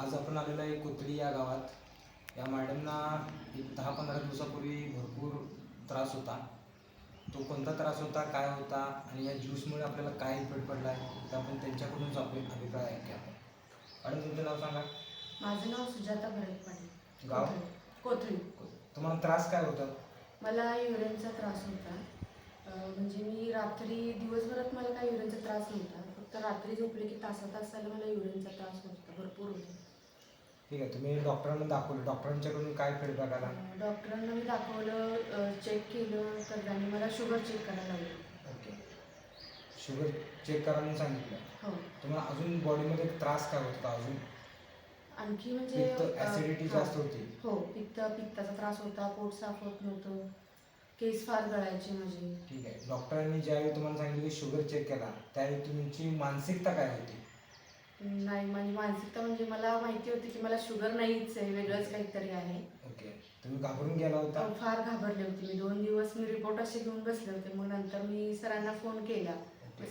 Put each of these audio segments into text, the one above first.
आज आपण आलेलो आहे कोथळी या गावात. या मॅडमना एक 10-15 दिवसापूर्वी भरपूर त्रास होता. तो कोणता त्रास होता, काय होता आणि या ज्यूसमुळे आपल्याला काय इफेक्ट पडला आहे, तर आपण त्यांच्याकडूनच आपले अभिप्राय ऐकूया. मॅडम, तुमचं नाव सांगा. माझं नाव सुजाता भरत पाटील. गाव? कोथळी. तुम्हाला त्रास काय होता? मला युरिनचा त्रास होता. म्हणजे मी रात्री दिवसभरात मला काही युरिनचा त्रास नव्हता, फक्त रात्री झोपले की तासाला मला युरिनचा त्रास होता, भरपूर होता. ठीक आहे, तुम्ही डॉक्टरांना दाखवलं, डॉक्टरांच्याकडून काय फीडबॅक आला? डॉक्टरांना मी दाखवलं, चेक केलं, तर त्यांनी मला शुगर चेक करायला लावलं. ओके, शुगर चेक करा म्हणून सांगितलं. हो. तुम्हाला अजून बॉडीमध्ये त्रास काय होता? अजून आणखी म्हणजे ऍसिडिटी जास्त होती? हो, पित्ताचा त्रास होता, पोट साफ होत नव्हतं, केस फार गळायचे माझे. ठीक आहे, डॉक्टरांनी ज्यावेळी तुम्हाला सांगितलं की शुगर चेक केला, त्यावेळी तुमची मानसिकता काय होती? नाही, माझी मानसिकता म्हणजे मला माहिती होती की मला शुगर नाहीच आहे, वेगळंच काहीतरी आहे. ओके, तुम्ही घाबरून गेला होता? फार घाबरले होते मी. 2 दिवस मी रिपोर्ट असे घेऊन बसले होते. मग नंतर मी सरांना फोन केला.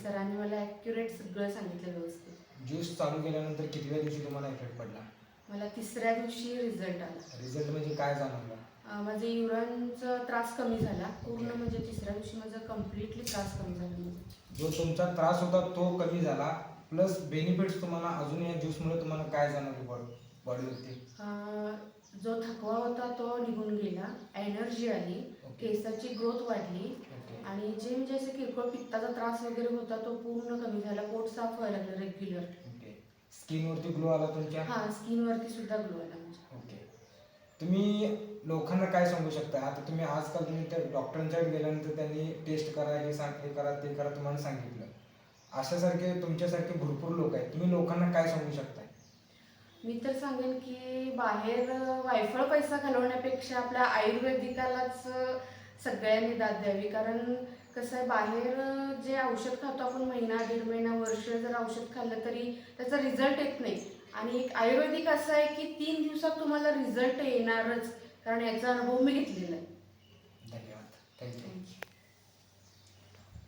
सरांनी मला ॲक्युरेट सगळं सांगितलं व्यवस्थित. ज्यूस चालू केल्यानंतर कितव्या दिवशी तुम्हाला इफेक्ट पडला? मला 3ऱ्या दिवशी रिझल्ट आला. रिझल्ट म्हणजे काय जाणवलं? माझे युरिनचा त्रास कमी झाला पूर्ण. म्हणजे 3ऱ्या दिवशी माझा कम्प्लिटली त्रास कमी झाला. जो तुमचा त्रास होता तो कमी झाला, प्लस बेनिफिट्स तुम्हाला अजून या ज्यूसमुळे तुम्हाला काय जाणवलं बॉडीवरती? जो थकवा होता तो निघून गेला, एनर्जी आली, केसाची ग्रोथ वाढली आणि जे म्हणजे असे किरकोळ पित्ताचा त्रास वगैरे होता तो पूर्ण कमी झाला. पोट साफ व्हायला लागलं रेग्युलर. स्किनवरती ग्लो आला तुमच्या? हां, स्किनवरती सुद्धा ग्लो आला माझ्या. ओके, तुम्ही लोकांना काय सांगू शकता? आता तुम्ही आजकाल तुम्ही त्या डॉक्टरांच्याकडे गेल्यानंतर त्यांनी टेस्ट करा, हे करा, ते करा तुम्हाला सांगितलं. अशासारखे तुमच्यासारखे भरपूर लोक आहेत, तुम्ही लोकांना काय सांगू शकता? मी तर सांगेन की बाहेर वायफळ पैसा घालवण्यापेक्षा आपल्या आयुर्वेदिकालाच सगळ्यांनी दाद द्यावी. कारण कसं आहे, बाहेर जे औषध खातो आपण महिना, 1.5 महिना, वर्ष जर औषध खाल्लं तरी त्याचा रिझल्ट येत नाही. आणि एक आयुर्वेदिक असं आहे की 3 दिवसात तुम्हाला रिझल्ट येणारच, कारण याचा अनुभव मी घेतलेला आहे. धन्यवाद. थँक्यू.